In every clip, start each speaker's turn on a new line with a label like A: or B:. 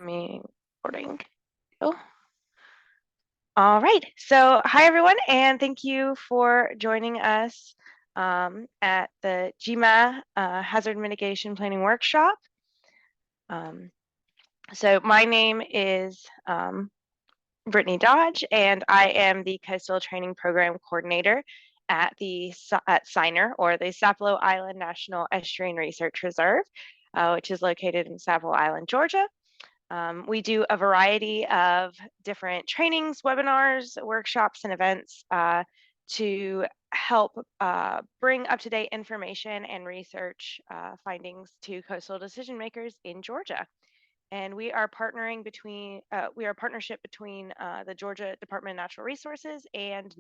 A: Me recording. Oh. All right. So, hi everyone, and thank you for joining us at the GEMA Hazard Mitigation Planning Workshop. So, my name is Brittany Dodge, and I am the Coastal Training Program Coordinator at SINER, or the Sapelo Island National Estuarine Research Reserve, which is located in Sapelo Island, Georgia. We do a variety of different trainings, webinars, workshops, and events to help bring up-to-date information and research findings to coastal decision makers in Georgia. And we are partnership between the Georgia Department of Natural Resources and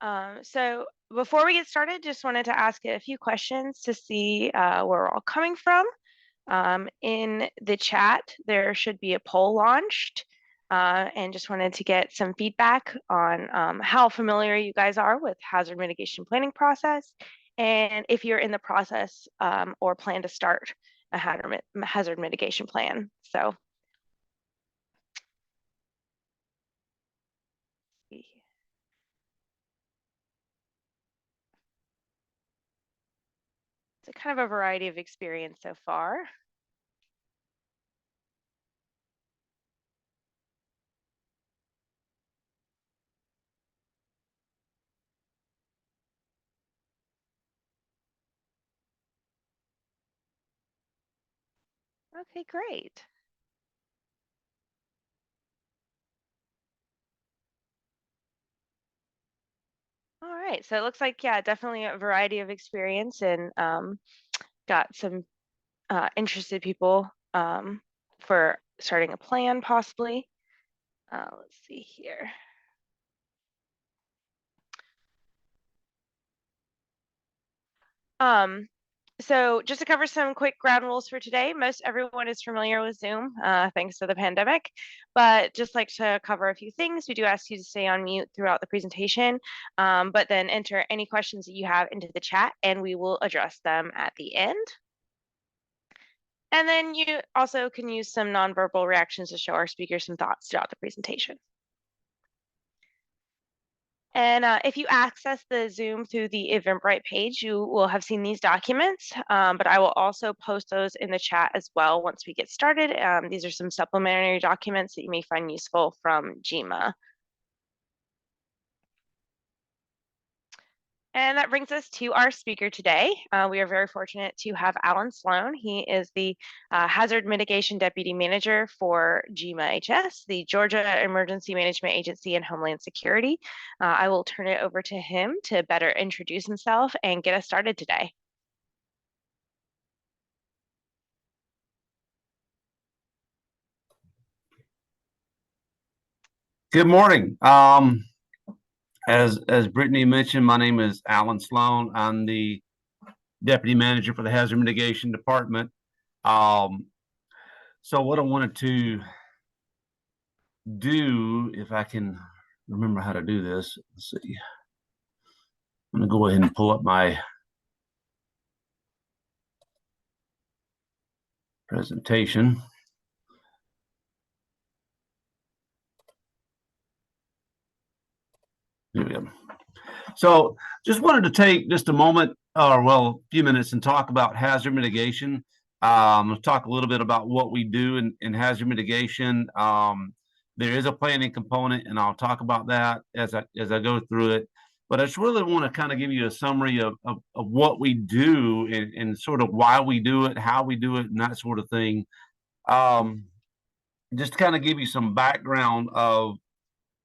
A: NOAA. So before we get started, just wanted to ask a few questions to see where we're all coming from. In the chat, there should be a poll launched, and just wanted to get some feedback on how familiar you guys are with hazard mitigation planning process, and if you're in the process or plan to start a hazard mitigation plan. So, it's a kind of a variety of experience so far. Okay, great. All right, so it looks like, yeah, definitely a variety of experience, and got some interested people for starting a plan, possibly. Let's see here. So just to cover some quick ground rules for today, most everyone is familiar with Zoom, thanks to the pandemic, but just like to cover a few things, we do ask you to stay on mute throughout the presentation, but then enter any questions that you have into the chat and we will address them at the end. And then you also can use some nonverbal reactions to show our speakers some thoughts throughout the presentation. And if you access the Zoom through the Eventbrite page, you will have seen these documents, but I will also post those in the chat as well once we get started. These are some supplementary documents that you may find useful from GEMA. And that brings us to our speaker today. We are very fortunate to have Alan Sloan. He is the Hazard Mitigation Deputy Manager for GEMA HS, the Georgia Emergency Management Agency and Homeland Security. I will turn it over to him to better introduce himself and get us started today.
B: Good morning. As Brittany mentioned, my name is Alan Sloan. I'm the Deputy Manager for the Hazard Mitigation Department. So what I wanted to do, if I can remember how to do this, let's see. I'm going to go ahead and pull up my presentation. Here we go. So just wanted to take just a moment, or well, a few minutes, and talk about hazard mitigation. Let's talk a little bit about what we do in hazard mitigation. There is a planning component, and I'll talk about that as I go through it. But I just really want to kind of give you a summary of what we do and sort of why we do it, how we do it, and that sort of thing. Just to kind of give you some background of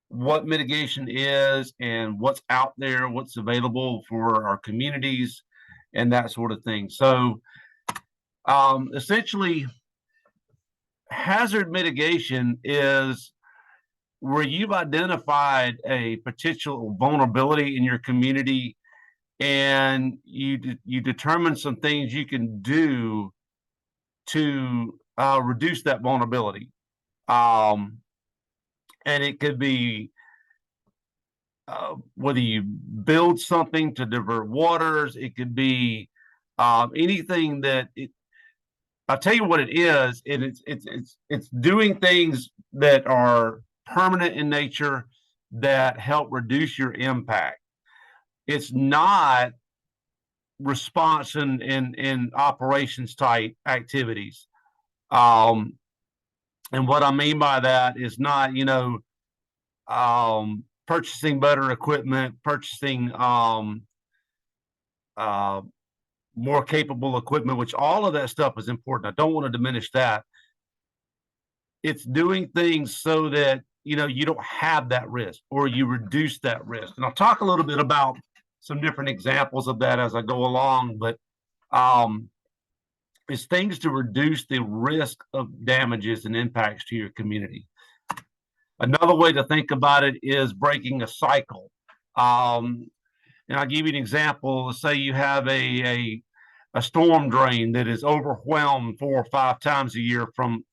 B: what mitigation is and what's out there, what's available for our communities, and that sort of thing. So essentially, hazard mitigation is where you've identified a potential vulnerability in your community and you determine some things you can do to reduce that vulnerability. And it could be whether you build something to divert waters, it could be anything that I'll tell you what it is, and it's doing things that are permanent in nature that help reduce your impact. It's not response in operations type activities. Um, and what I mean by that is not, purchasing better equipment, purchasing uh, more capable equipment, which all of that stuff is important. I don't want to diminish that. It's doing things so that you don't have that risk or you reduce that risk. And I'll talk a little bit about some different examples of that as I go along, but it's things to reduce the risk of damages and impacts to your community. Another way to think about it is breaking a cycle. And I'll give you an example. Let's say you have a storm drain that is overwhelmed 4 or 5 times a year from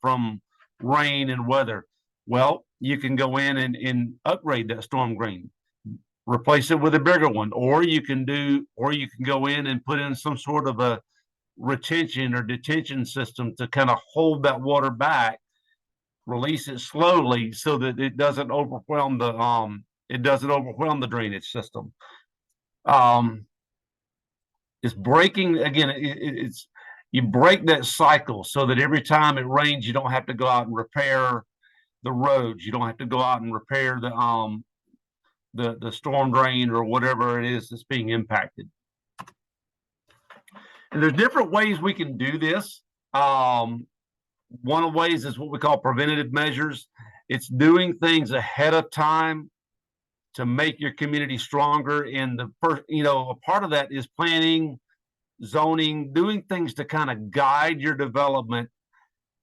B: rain and weather. Well, you can go in and upgrade that storm drain, replace it with a bigger one, or you can go in and put in some sort of a retention or detention system to kind of hold that water back, release it slowly so that it doesn't overwhelm the drainage system. It's breaking again. It's you break that cycle so that every time it rains, you don't have to go out and repair the roads. You don't have to go out and repair the storm drain or whatever it is that's being impacted. And there's different ways we can do this. One of the ways is what we call preventative measures. It's doing things ahead of time to make your community stronger. And the first, a part of that is planning, zoning, doing things to kind of guide your development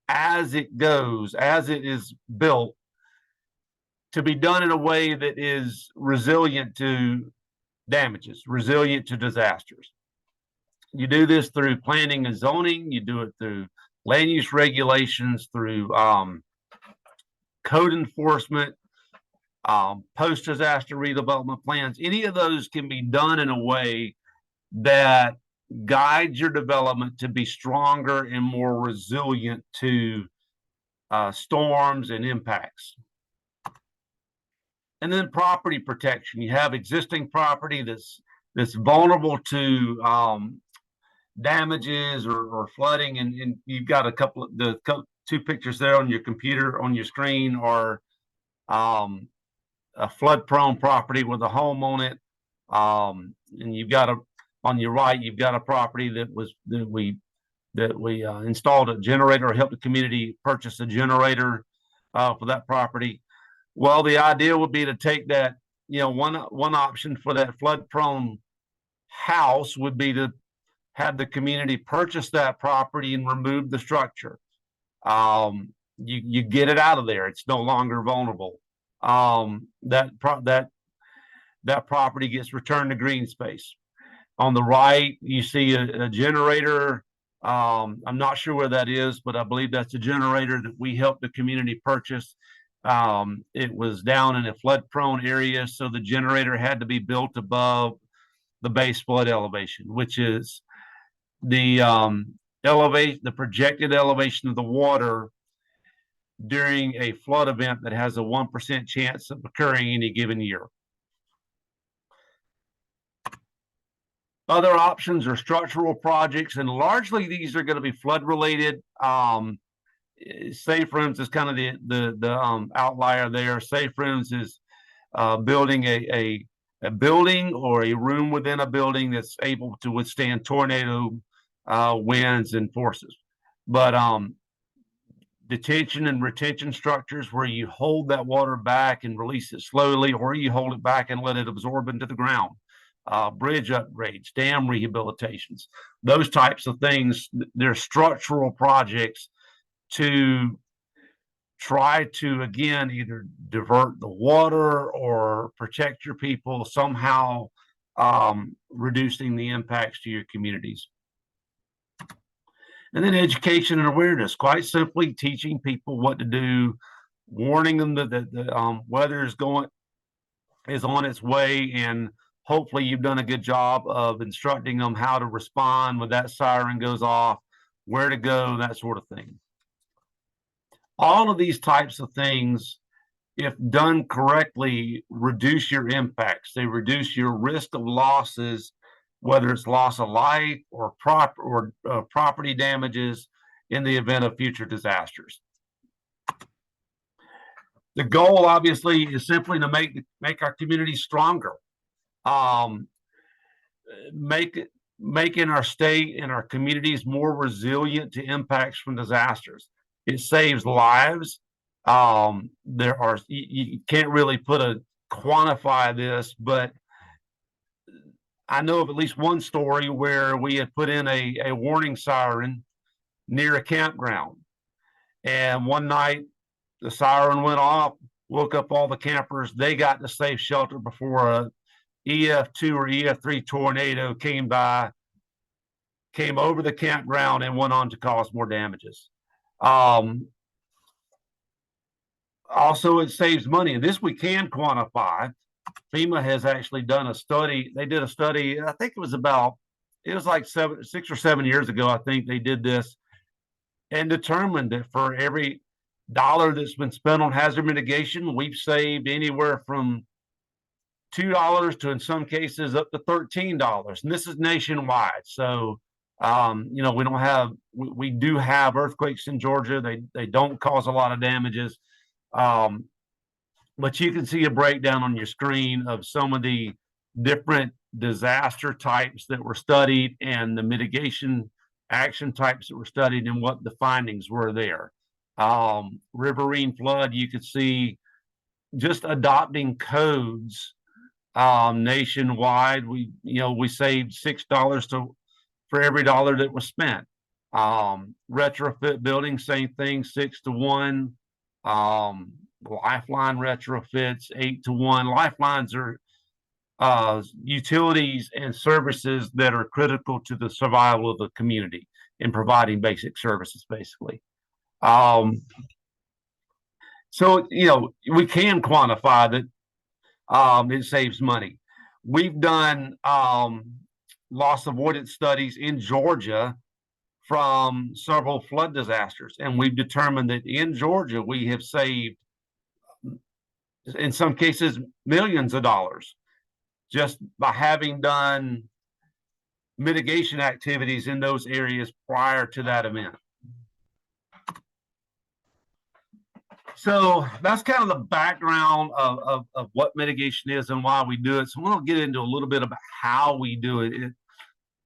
B: as it goes, as it is built, to be done in a way that is resilient to damages, resilient to disasters. You do this through planning and zoning. You do it through land use regulations, through code enforcement, post-disaster redevelopment plans. Any of those can be done in a way that guides your development to be stronger and more resilient to storms and impacts. And then property protection. You have existing property that's vulnerable to damages or flooding, and you've got two pictures there on your computer on your screen are a flood-prone property with a home on it, and you've got on your right, you've got a property that we installed a generator or helped the community purchase a generator for that property. Well, the idea would be to take that, one option for that flood-prone house would be to have the community purchase that property and remove the structure. You get it out of there; it's no longer vulnerable. That property gets returned to green space. On the right, you see a generator. I'm not sure where that is, but I believe that's a generator that we helped the community purchase. It was down in a flood-prone area, so the generator had to be built above the base flood elevation, which is the projected elevation of the water during a flood event that has a 1% chance of occurring any given year. Other options are structural projects, and largely these are going to be flood related. Safe rooms is kind of the outlier there. Safe rooms is building a building or a room within a building that's able to withstand tornado winds and forces. But detention and retention structures where you hold that water back and release it slowly, or you hold it back and let it absorb into the ground. Bridge upgrades, dam rehabilitations, those types of things. They're structural projects to try to, again, either divert the water or protect your people, somehow reducing the impacts to your communities. And then education and awareness, quite simply teaching people what to do, warning them that the weather is on its way, and hopefully you've done a good job of instructing them how to respond when that siren goes off, where to go, that sort of thing. All of these types of things, if done correctly, reduce your impacts. They reduce your risk of losses, whether it's loss of life or property damages in the event of future disasters. The goal, obviously, is simply to make our community stronger, making our state and our communities more resilient to impacts from disasters. It saves lives. You can't really quantify this, but I know of at least one story where we had put in a warning siren near a campground, and one night the siren went off, woke up all the campers. They got to safe shelter before a EF2 or EF3 tornado came over the campground and went on to cause more damages. Also, it saves money, and this we can quantify. FEMA has actually done a study. They did a study, I think it was like 6 or 7 years ago, I think they did this, and determined that for every dollar that's been spent on hazard mitigation, we've saved anywhere from $2 to, in some cases, up to $13. And this is nationwide. So, we do have earthquakes in Georgia. They don't cause a lot of damages. But you can see a breakdown on your screen of some of the different disaster types that were studied and the mitigation action types that were studied and what the findings were there. Riverine flood, you could see just adopting codes nationwide. We saved $6 for every dollar that was spent. Retrofit buildings, same thing, 6 to 1. Lifeline retrofits, 8 to 1. Lifelines are utilities and services that are critical to the survival of the community in providing basic services, basically. So, we can quantify that it saves money. We've done loss avoidance studies in Georgia from several flood disasters, and we've determined that in Georgia we have saved, in some cases, millions of dollars just by having done mitigation activities in those areas prior to that event. So that's kind of the background of what mitigation is and why we do it. So we'll get into a little bit about how we do it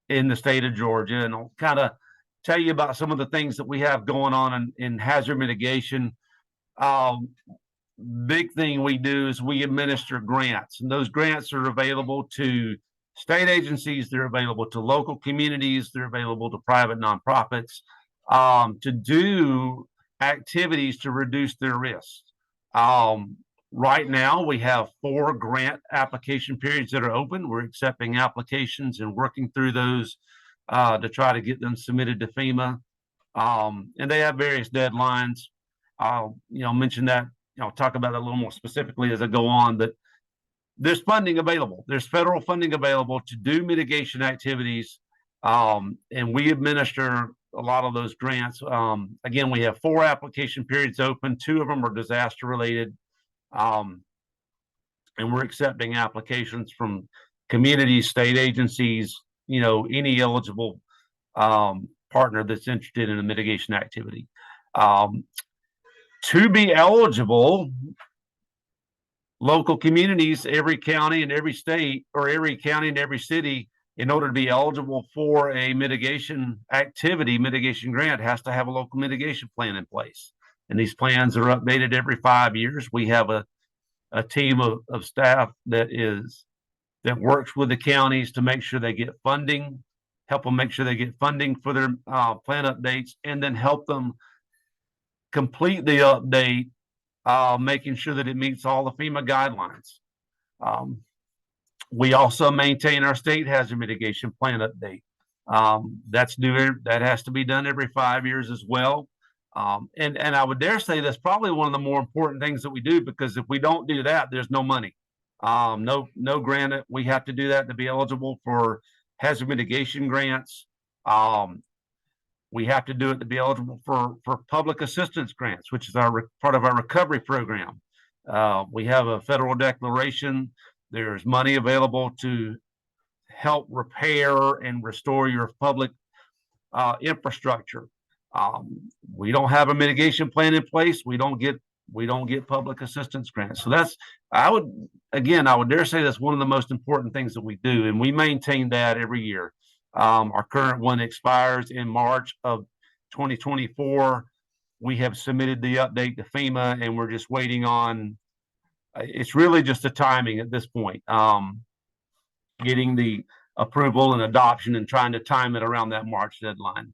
B: in the state of Georgia, and I'll kind of tell you about some of the things that we have going on in hazard mitigation. Big thing we do is we administer grants, and those grants are available to state agencies, they're available to local communities, they're available to private nonprofits to do activities to reduce their risks. Right now, we have 4 grant application periods that are open. We're accepting applications and working through those to try to get them submitted to FEMA. And they have various deadlines. I'll mention that. I'll talk about it a little more specifically as I go on, but there's funding available. There's federal funding available to do mitigation activities, and we administer a lot of those grants. Again, we have 4 application periods open. 2 of them are disaster related, and we're accepting applications from communities, state agencies, any eligible partner that's interested in a mitigation activity. To be eligible, local communities, every county and every state, or every county and every city, in order to be eligible for a mitigation activity, mitigation grant, has to have a local mitigation plan in place. And these plans are updated every 5 years. We have a team of staff that works with the counties to make sure they get funding, help them make sure they get funding for their plan updates, and then help them complete the update, making sure that it meets all the FEMA guidelines. We also maintain our state hazard mitigation plan update. That has to be done every 5 years as well. And I would dare say that's probably one of the more important things that we do, because if we don't do that, there's no money. No grant. We have to do that to be eligible for hazard mitigation grants. We have to do it to be eligible for public assistance grants, which is part of our recovery program. We have a federal declaration. There's money available to help repair and restore your public infrastructure. We don't have a mitigation plan in place. We don't get public assistance grants. So I would dare say that's one of the most important things that we do, and we maintain that every year. Our current one expires in March of 2024. We have submitted the update to FEMA, and we're just waiting on. It's really just the timing at this point, getting the approval and adoption, and trying to time it around that March deadline.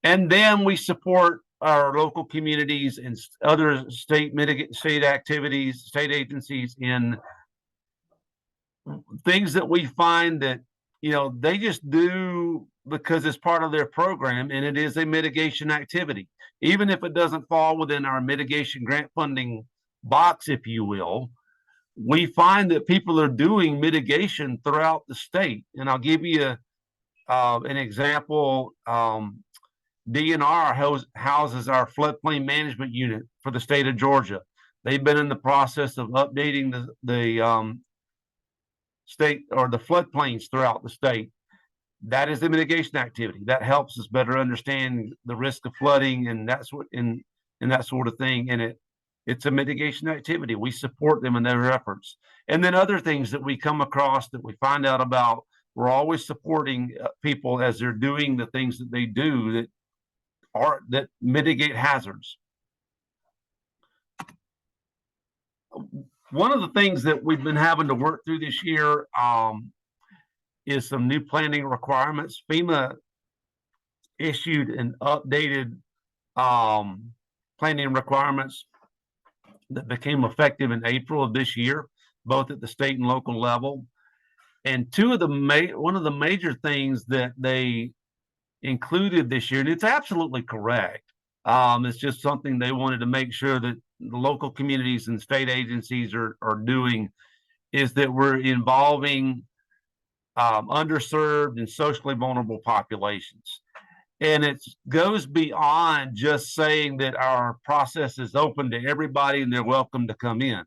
B: And then we support our local communities and other state activities, state agencies in things that we find that, they just do because it's part of their program, and it is a mitigation activity. Even if it doesn't fall within our mitigation grant funding box, if you will, we find that people are doing mitigation throughout the state. And I'll give you an example. DNR houses our floodplain management unit for the state of Georgia. They've been in the process of updating the state or the floodplains throughout the state. That is the mitigation activity. That helps us better understand the risk of flooding and that sort of thing. And it's a mitigation activity. We support them in their efforts. And then other things that we come across that we find out about, we're always supporting people as they're doing the things that they do that mitigate hazards. One of the things that we've been having to work through this year is some new planning requirements. FEMA issued an updated planning requirements that became effective in April of this year, both at the state and local level. And one of the major things that they included this year, and it's absolutely correct. It's just something they wanted to make sure that the local communities and state agencies are doing, is that we're involving underserved and socially vulnerable populations. And it goes beyond just saying that our process is open to everybody and they're welcome to come in.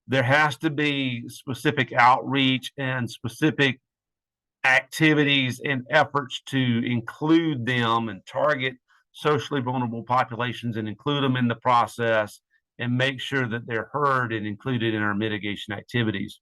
B: There has to be specific outreach and specific activities and efforts to include them and target socially vulnerable populations and include them in the process and make sure that they're heard and included in our mitigation activities.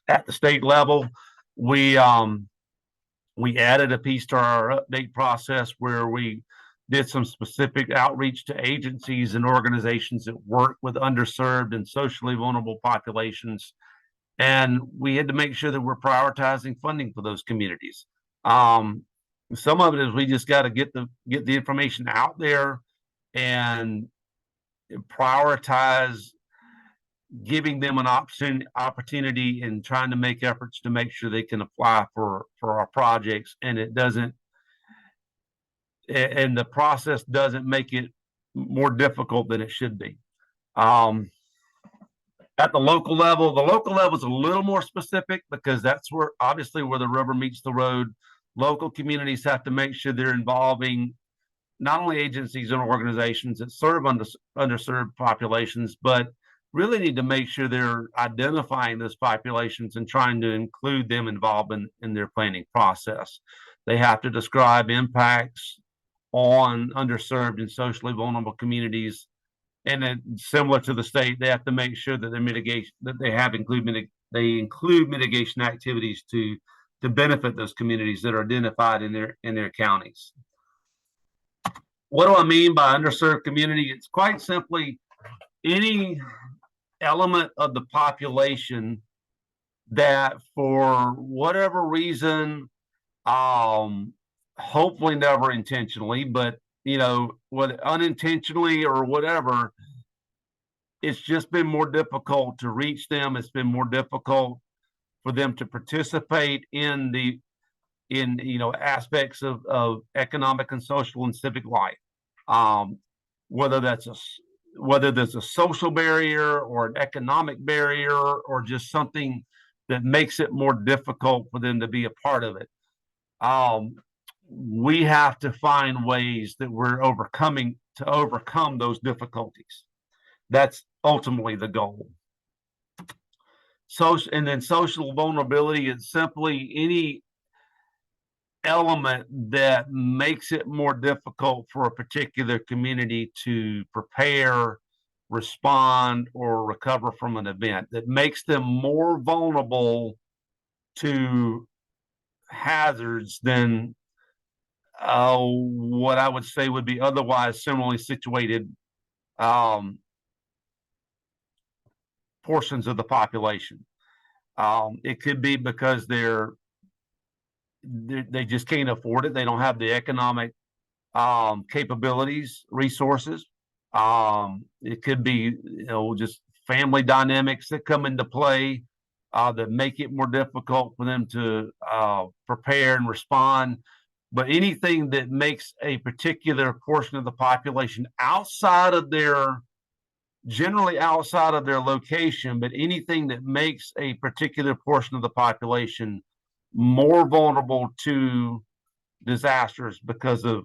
B: At the state level, we added a piece to our update process where we did some specific outreach to agencies and organizations that work with underserved and socially vulnerable populations. And we had to make sure that we're prioritizing funding for those communities. Some of it is we just got to get the information out there and prioritize giving them an opportunity and trying to make efforts to make sure they can apply for our projects, and the process doesn't make it more difficult than it should be. At the local level is a little more specific because that's obviously where the rubber meets the road. Local communities have to make sure they're involving not only agencies and organizations that serve underserved populations, but really need to make sure they're identifying those populations and trying to include them involved in their planning process. They have to describe impacts on underserved and socially vulnerable communities. And then, similar to the state, they have to make sure that they include mitigation activities to benefit those communities that are identified in their counties. What do I mean by underserved community? It's quite simply any element of the population that, for whatever reason, hopefully never intentionally, but whether unintentionally or whatever, it's just been more difficult to reach them. It's been more difficult for them to participate in aspects of economic and social and civic life. Whether there's a social barrier or an economic barrier or just something that makes it more difficult for them to be a part of it. we have to find ways that we're overcome those difficulties. That's ultimately the goal. And then social vulnerability is simply any element that makes it more difficult for a particular community to prepare, respond, or recover from an event, that makes them more vulnerable to hazards than what I would say would be otherwise similarly situated portions of the population. It could be because they just can't afford it. They don't have the economic capabilities, resources. It could be, just family dynamics that come into play that make it more difficult for them to prepare and respond. But anything that makes a particular portion of the population generally outside of their location, but anything that makes a particular portion of the population more vulnerable to disasters because of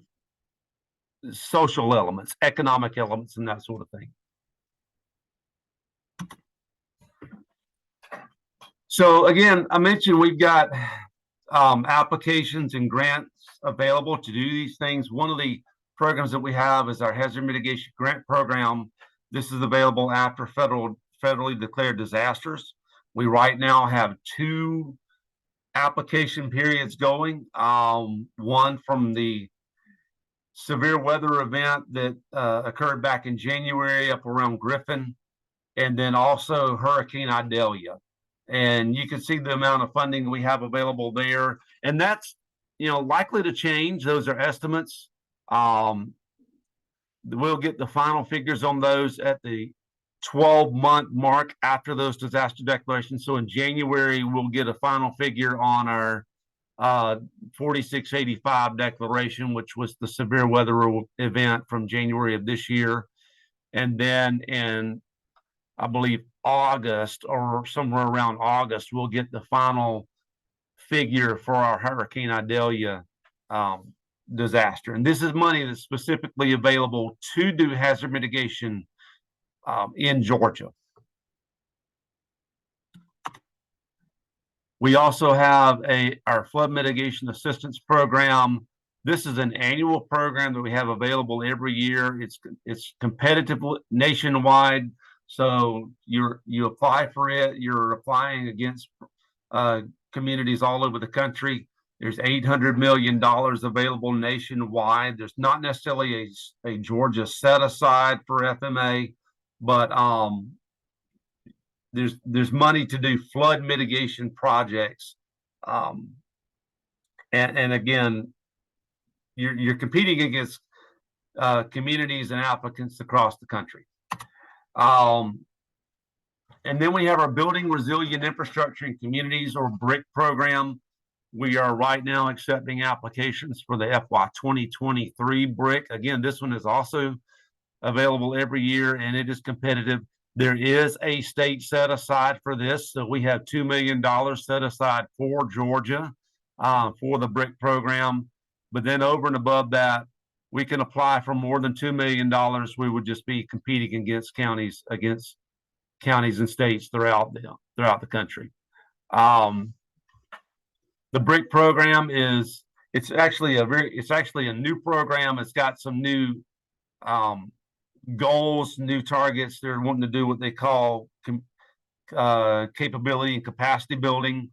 B: social elements, economic elements, and that sort of thing. So again, I mentioned we've got applications and grants available to do these things. One of the programs that we have is our Hazard Mitigation Grant Program. This is available after federally declared disasters. We right now have 2 application periods going. One from the severe weather event that occurred back in January up around Griffin, and then also Hurricane Idalia. And you can see the amount of funding we have available there. And that's, likely to change. Those are estimates. We'll get the final figures on those at the 12-month mark after those disaster declarations. So in January, we'll get a final figure on our 4685 declaration, which was the severe weather event from January of this year. And then in, I believe, August or somewhere around August, we'll get the final figure for our Hurricane Idalia disaster. And this is money that's specifically available to do hazard mitigation in Georgia. We also have our flood mitigation assistance program. This is an annual program that we have available every year. It's competitive nationwide. So you apply for it. You're applying against communities all over the country. There's $800 million available nationwide. There's not necessarily a Georgia set aside for FMA, but there's money to do flood mitigation projects. And again, you're competing against communities and applicants across the country. And then we have our Building Resilient Infrastructure in Communities, or BRIC program. We are right now accepting applications for the FY 2023 BRIC. Again, this one is also available every year, and it is competitive. There is a state set aside for this. So we have $2 million set aside for Georgia for the BRIC program. But then over and above that, we can apply for more than $2 million. We would just be competing against counties and states throughout the country. The BRIC program it's actually a new program. It's got some new goals, new targets. They're wanting to do what they call capability and capacity building,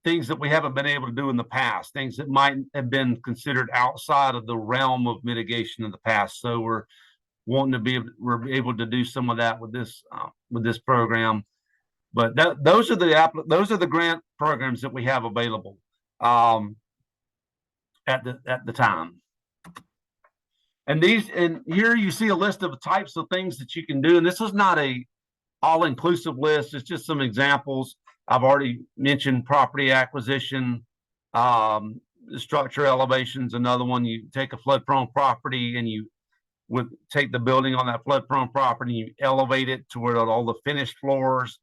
B: things that we haven't been able to do in the past, things that might have been considered outside of the realm of mitigation in the past. So we're able to do some of that with this program. But those are the grant programs that we have available at the time. And here you see a list of types of things that you can do. And this is not a all-inclusive list. It's just some examples. I've already mentioned property acquisition, structure elevations. Another one, you take a flood-prone property and you would take the building on that flood-prone property, you elevate it to where all the finished floors,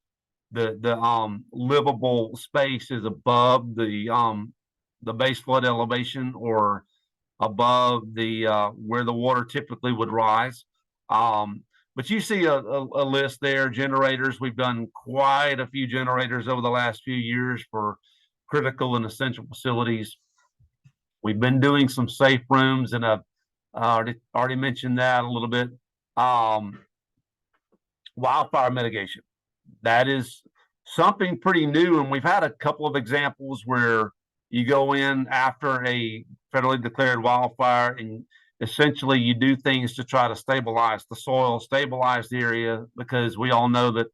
B: the livable space is above the base flood elevation or above the where the water typically would rise. But you see a list there, generators. We've done quite a few generators over the last few years for critical and essential facilities. We've been doing some safe rooms, and I've already mentioned that a little bit. Wildfire mitigation. That is something pretty new, and we've had a couple of examples where you go in after a federally declared wildfire and essentially you do things to try to stabilize the soil, stabilize the area, because we all know that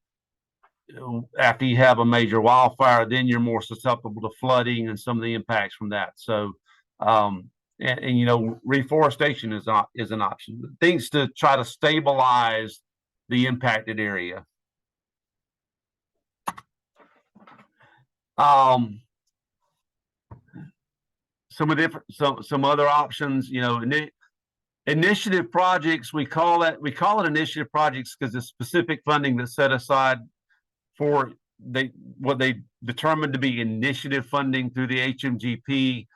B: after you have a major wildfire, then you're more susceptible to flooding and some of the impacts from that. So, and you know, reforestation is an option. Things to try to stabilize the impacted area. Some other options, you know, initiative projects. We call it initiative projects because it's specific funding that's set aside for what they determined to be initiative funding through the HMGP.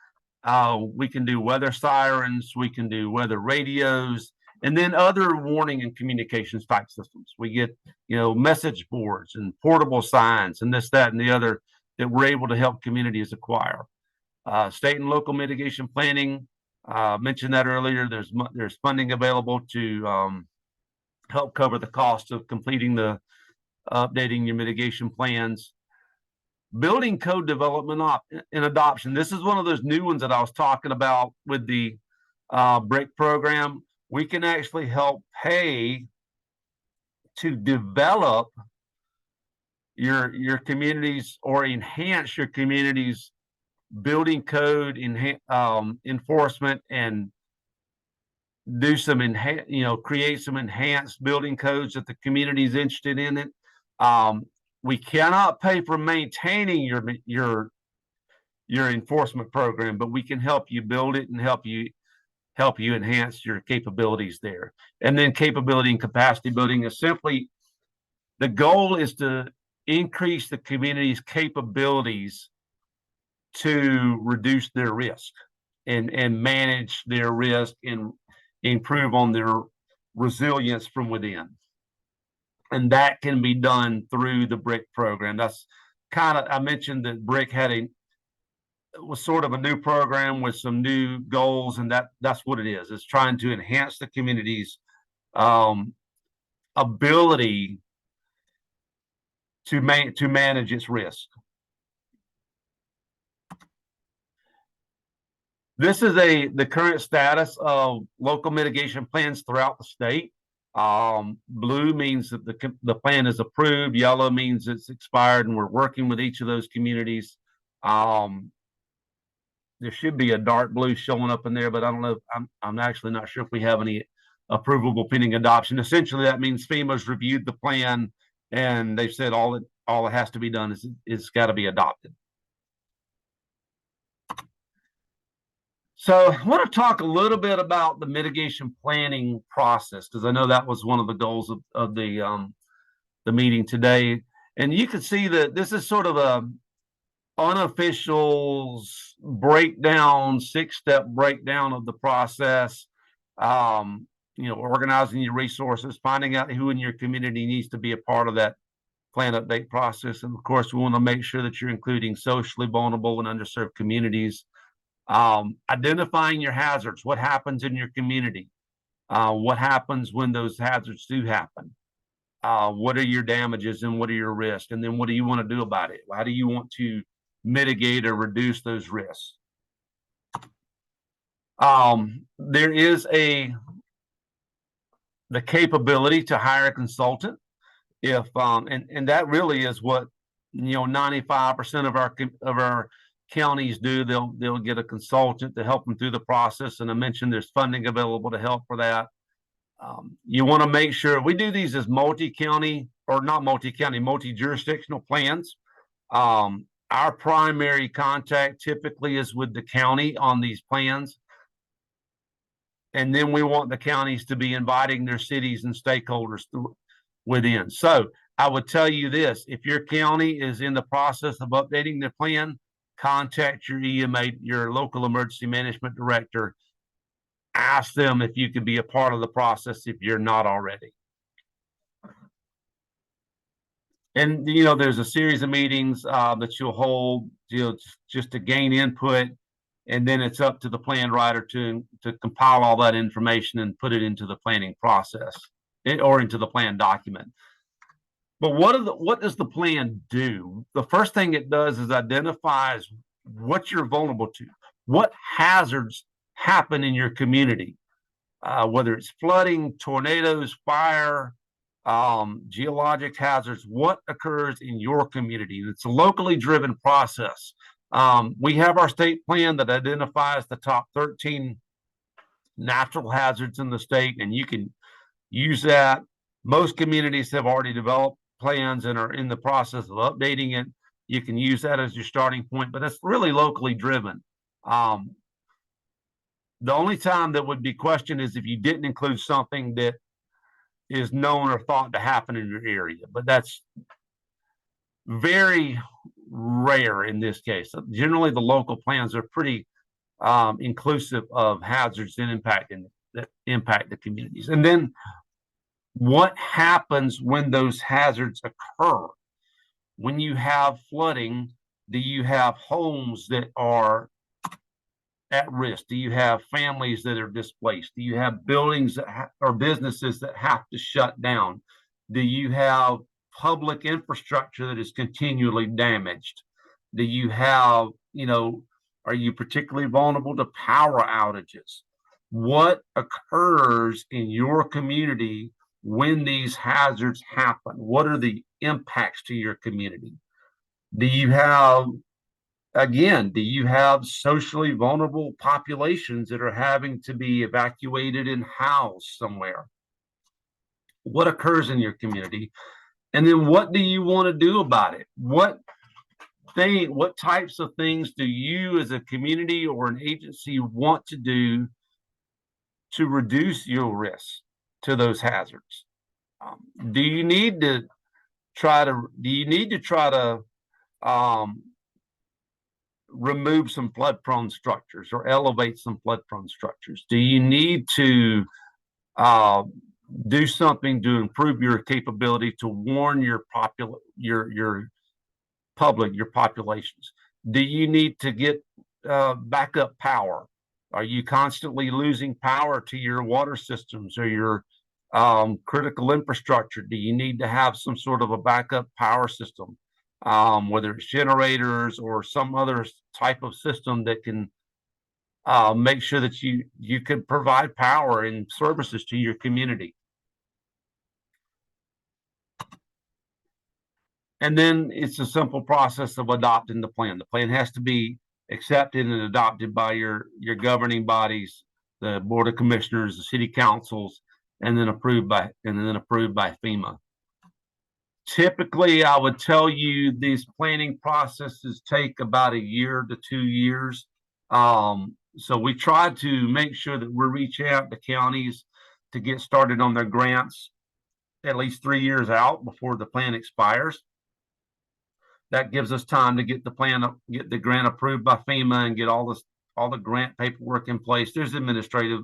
B: We can do weather sirens, we can do weather radios, and then other warning and communications type systems. We get, you know, message boards and portable signs and this, that, and the other that we're able to help communities acquire. State and local mitigation planning, mentioned that earlier. There's funding available to help cover the cost of completing the updating your mitigation plans. Building code development and adoption. This is one of those new ones that I was talking about with the BRIC program. We can actually help pay to develop your communities or enhance your communities building code enforcement and do some create some enhanced building codes that the community is interested in it. We cannot pay for maintaining your enforcement program, but we can help you build it and help you enhance your capabilities there. And then capability and capacity building is simply, the goal is to increase the community's capabilities to reduce their risk and manage their risk and improve on their resilience from within. And that can be done through the BRIC program. That's kind of, I mentioned that BRIC was sort of a new program with some new goals, and that's what it is. It's trying to enhance the community's ability to manage its risk. This is the current status of local mitigation plans throughout the state. Blue means that the plan is approved. Yellow means it's expired, and we're working with each of those communities. There should be a dark blue showing up in there, but I don't know. I'm actually not sure if we have any approvable pending adoption. Essentially, that means FEMA's reviewed the plan, and they've said all that has to be done is it's got to be adopted. So I want to talk a little bit about the mitigation planning process, because I know that was one of the goals of the meeting today. And you can see that this is sort of a unofficial breakdown, 6-step breakdown of the process. Organizing your resources, finding out who in your community needs to be a part of that plan update process. And of course, we want to make sure that you're including socially vulnerable and underserved communities. Identifying your hazards, what happens in your community, what happens when those hazards do happen, what are your damages and what are your risks, and then what do you want to do about it? How do you want to mitigate or reduce those risks? There is the capability to hire a consultant if and that really is what 95% of our counties do. They'll get a consultant to help them through the process, and I mentioned there's funding available to help for that. You want to make sure we do these as multi-jurisdictional plans. Our primary contact typically is with the county on these plans, and then we want the counties to be inviting their cities and stakeholders within. So I would tell you this: if your county is in the process of updating their plan, contact your EMA, your local emergency management director. Ask them if you could be a part of the process if you're not already. And, you know, there's a series of meetings that you'll hold, you know, just to gain input. And then it's up to the plan writer to compile all that information and put it into the planning process or into the plan document. But what does the plan do? The first thing it does is identifies what you're vulnerable to, what hazards happen in your community, whether it's flooding, tornadoes, fire, geologic hazards, what occurs in your community. It's a locally driven process. We have our state plan that identifies the top 13 natural hazards in the state, and you can use that. Most communities have already developed plans and are in the process of updating it. You can use that as your starting point, but it's really locally driven. The only time that would be questioned is if you didn't include something that is known or thought to happen in your area, but that's very rare in this case. Generally, the local plans are pretty inclusive of hazards that impact the communities. And then what happens when those hazards occur? When you have flooding, do you have homes that are at risk? Do you have families that are displaced? Do you have buildings that or businesses that have to shut down? Do you have public infrastructure that is continually damaged? Do you have, you know, are you particularly vulnerable to power outages? What occurs in your community when these hazards happen? What are the impacts to your community? Do you have, again, do you have socially vulnerable populations that are having to be evacuated and housed somewhere? What occurs in your community? And then what do you want to do about it? What types of things do you as a community or an agency want to do to reduce your risk to those hazards? Do you need to try to remove some flood prone structures or elevate some flood prone structures? Do you need to do something to improve your capability to warn your populations? Do you need to get backup power? Are you constantly losing power to your water systems or your critical infrastructure? Do you need to have some sort of a backup power system, whether it's generators or some other type of system that can make sure that you can provide power and services to your community? And then it's a simple process of adopting the plan. The plan has to be accepted and adopted by your governing bodies, the Board of Commissioners, the city councils, and then approved by FEMA. Typically, I would tell you these planning processes take about a year to 2 years. So we try to make sure that we're reaching out to counties to get started on their grants at least 3 years out before the plan expires. That gives us time to get the grant approved by FEMA and get all the grant paperwork in place. There's administrative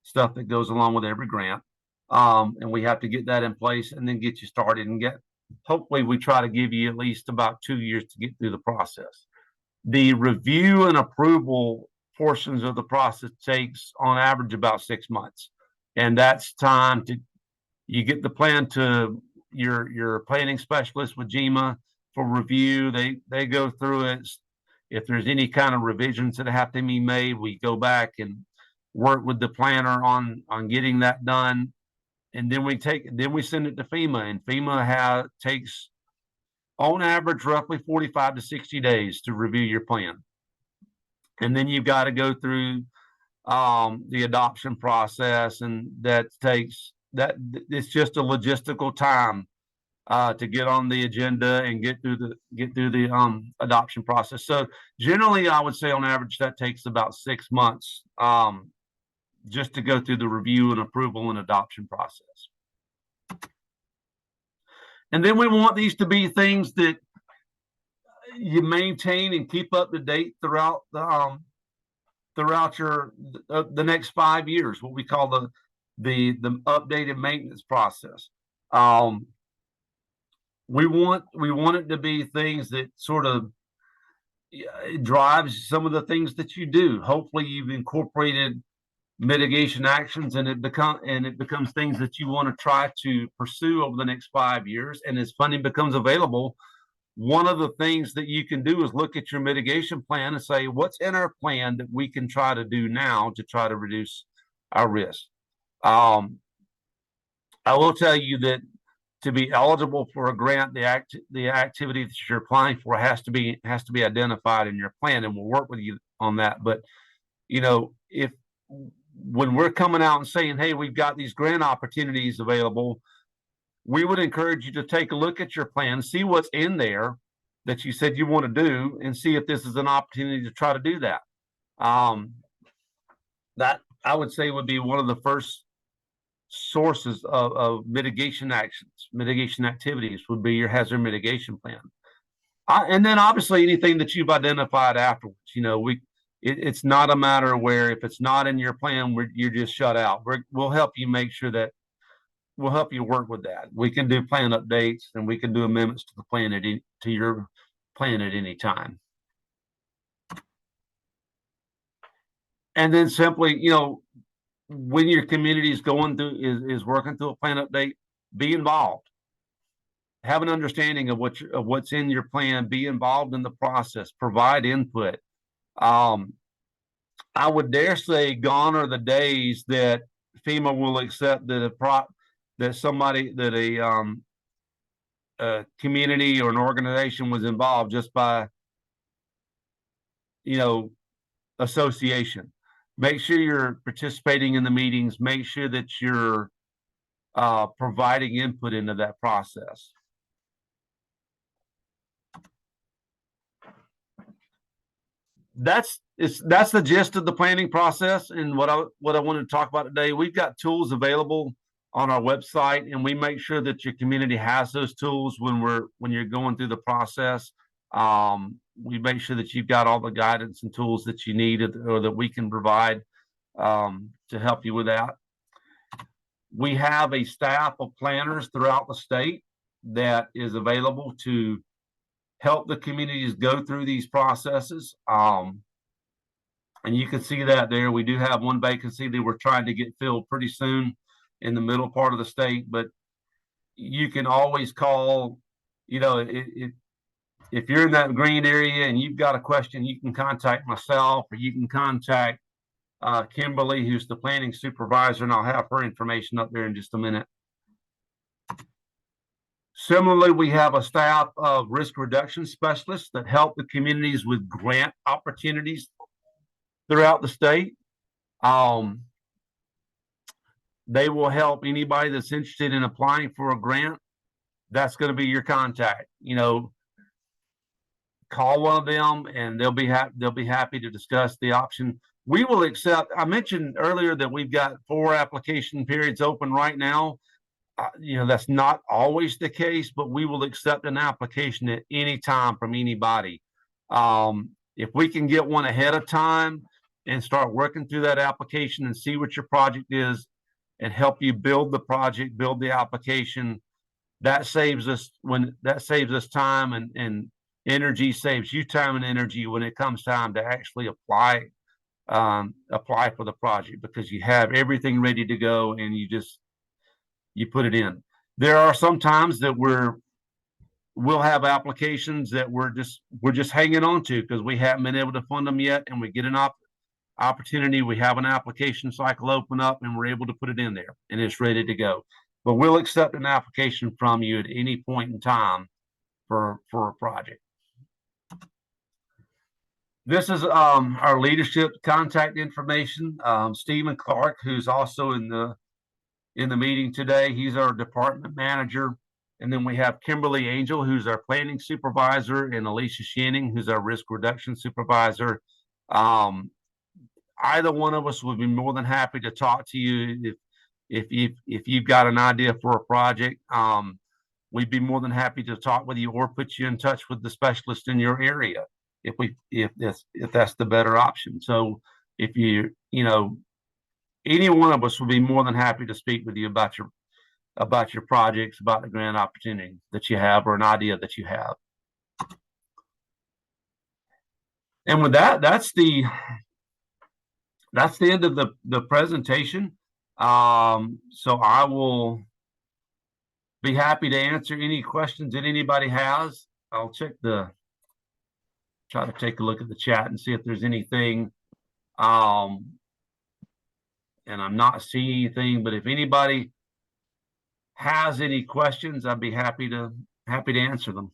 B: stuff that goes along with every grant. And we have to get that in place and then get you started and hopefully we try to give you at least about 2 years to get through the process. The review and approval portions of the process takes on average about 6 months. And that's time you get the plan to your planning specialist with GEMA for review. They go through it. If there's any kind of revisions that have to be made, we go back and work with the planner on getting that done. And then we send it to FEMA, and FEMA takes on average roughly 45 to 60 days to review your plan. And then you've got to go through the adoption process, and it's just a logistical time to get on the agenda and get through the adoption process. So generally, I would say on average that takes about 6 months just to go through the review and approval and adoption process. And then we want these to be things that you maintain and keep up to date throughout your the next 5 years, what we call the updated maintenance process. We want it to be things that sort of drives some of the things that you do. Hopefully you've incorporated mitigation actions, and it becomes things that you want to try to pursue over the next 5 years. And as funding becomes available, one of the things that you can do is look at your mitigation plan and say, what's in our plan that we can try to do now to try to reduce our risk. I will tell you that to be eligible for a grant, the activity that you're applying for has to be identified in your plan, and we'll work with you on that. But if when we're coming out and saying, hey, we've got these grant opportunities available, we would encourage you to take a look at your plan, see what's in there that you said you want to do, and see if this is an opportunity to try to do that. That I would say would be one of the first sources of mitigation activities would be your hazard mitigation plan. And then obviously anything that you've identified afterwards. It's not a matter where if it's not in your plan, you're just shut out. We'll help you make sure that we'll help you work with that. We can do plan updates, and we can do amendments to the plan to your plan at any time. And then simply, when your community is going through is working through a plan update, be involved. Have an understanding of what's in your plan. Be involved in the process. Provide input. I would dare say, gone are the days that FEMA will accept that a community or an organization was involved just by association. Make sure you're participating in the meetings. Make sure that you're providing input into that process. That's the gist of the planning process and what I wanted to talk about today. We've got tools available on our website, and we make sure that your community has those tools when you're going through the process. We make sure that you've got all the guidance and tools that you need or that we can provide to help you with that. We have a staff of planners throughout the state that is available to help the communities go through these processes. And you can see that there. We do have one vacancy that we're trying to get filled pretty soon in the middle part of the state, but you can always call, if you're in that green area and you've got a question, you can contact myself, or you can contact Kimberly, who's the planning supervisor, and I'll have her information up there in just a minute. Similarly, we have a staff of risk reduction specialists that help the communities with grant opportunities throughout the state. They will help anybody that's interested in applying for a grant. That's going to be your contact. Call one of them, and they'll be happy to discuss the option. We will accept. I mentioned earlier that we've got 4 application periods open right now. That's not always the case, but we will accept an application at any time from anybody. If we can get one ahead of time and start working through that application and see what your project is and help you build the project, build the application, that saves us time and energy, saves you time and energy when it comes time to actually apply for the project, because you have everything ready to go and you put it in. There are some times that we'll have applications that we're just hanging on to because we haven't been able to fund them yet, and we get an opportunity. We have an application cycle open up, and we're able to put it in there, and it's ready to go. But we'll accept an application from you at any point in time for a project. This is our leadership contact information. Stephen Clark, who's also in the meeting today, he's our department manager. And then we have Kimberly Angel, who's our planning supervisor, and Alicia Shanning, who's our risk reduction supervisor. Either one of us would be more than happy to talk to you if you've got an idea for a project. we'd be more than happy to talk with you or put you in touch with the specialist in your area if that's the better option. So if any one of us would be more than happy to speak with you about your projects, about the grant opportunity that you have or an idea that you have. And with that, that's the end of the presentation. So I will be happy to answer any questions that anybody has. I'll try to take a look at the chat and see if there's anything. And I'm not seeing anything, but if anybody has any questions, I'd be happy to answer them.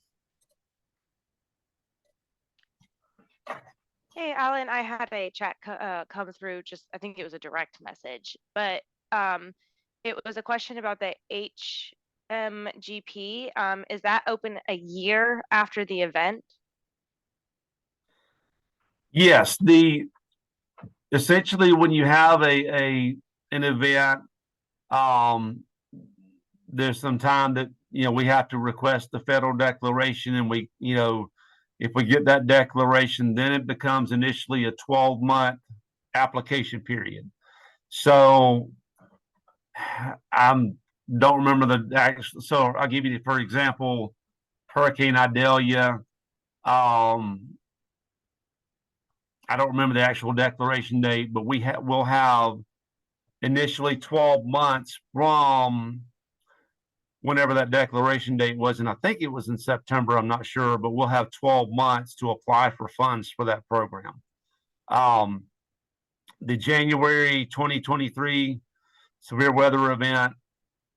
A: Hey, Alan, I had a chat come through, just I think it was a direct message, but it was a question about the HMGP. Is that open a year after the event?
B: Yes, essentially when you have an event, there's some time that we have to request the federal declaration, and if we get that declaration, then it becomes initially a 12-month application period. So I don't remember the actual. So I'll give you, for example, Hurricane Idalia. I don't remember the actual declaration date, but we'll have initially 12 months from whenever that declaration date was, and I think it was in September, I'm not sure, but we'll have 12 months to apply for funds for that program. The January 2023 severe weather event,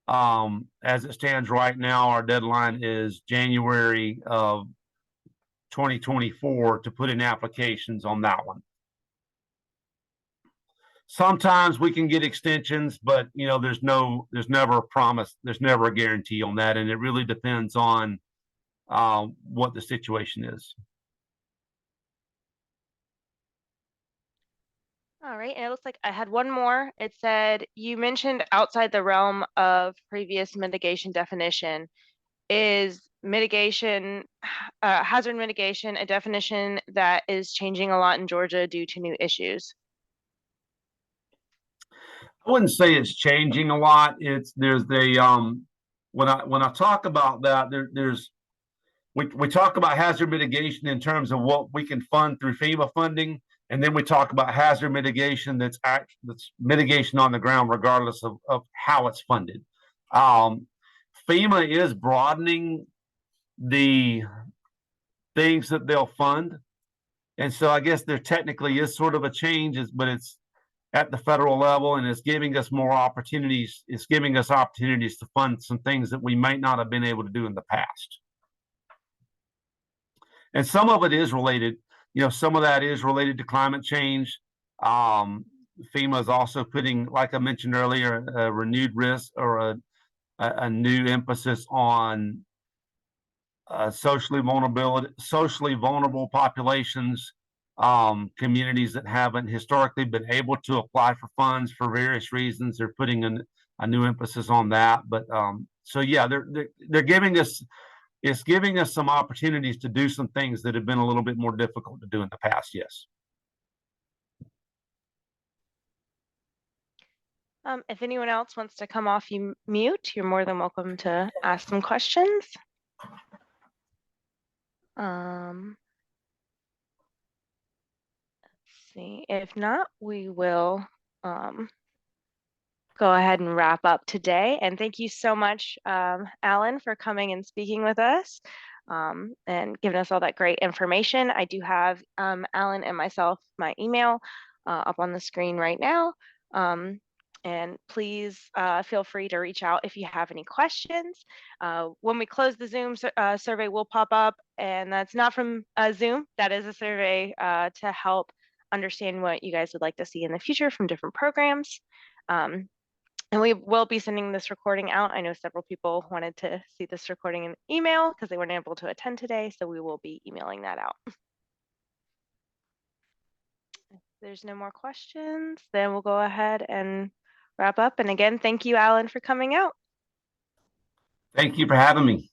B: as it stands right now, our deadline is January of 2024 to put in applications on that one. Sometimes we can get extensions, but there's never a promise, there's never a guarantee on that, and it really depends on what the situation is.
A: All right, and it looks like I had one more. It said, you mentioned outside the realm of previous mitigation definition. Is hazard mitigation a definition that is changing a lot in Georgia due to new issues?
B: I wouldn't say it's changing a lot. When I talk about that, we talk about hazard mitigation in terms of what we can fund through FEMA funding, and then we talk about hazard mitigation that's mitigation on the ground, regardless of how it's funded. FEMA is broadening the things that they'll fund, and so I guess there technically is sort of a change, but it's at the federal level, and it's giving us more opportunities. It's giving us opportunities to fund some things that we might not have been able to do in the past. And some of it is related, some of that is related to climate change. FEMA is also putting, like I mentioned earlier, a renewed risk or a new emphasis on socially vulnerable populations, communities that haven't historically been able to apply for funds for various reasons. They're putting a new emphasis on that. But so yeah, they're giving us some opportunities to do some things that have been a little bit more difficult to do in the past. Yes.
A: If anyone else wants to come off mute, you're more than welcome to ask some questions. Let's see. If not, we will go ahead and wrap up today. And thank you so much, Alan, for coming and speaking with us and giving us all that great information. I do have Alan and myself, my email up on the screen right now. And please feel free to reach out if you have any questions. When we close the Zoom survey will pop up, and that's not from Zoom. That is a survey to help understand what you guys would like to see in the future from different programs. And we will be sending this recording out. I know several people wanted to see this recording in email because they weren't able to attend today, so we will be emailing that out. If there's no more questions, then we'll go ahead and wrap up. And again, thank you, Alan, for coming out.
B: Thank you for having me.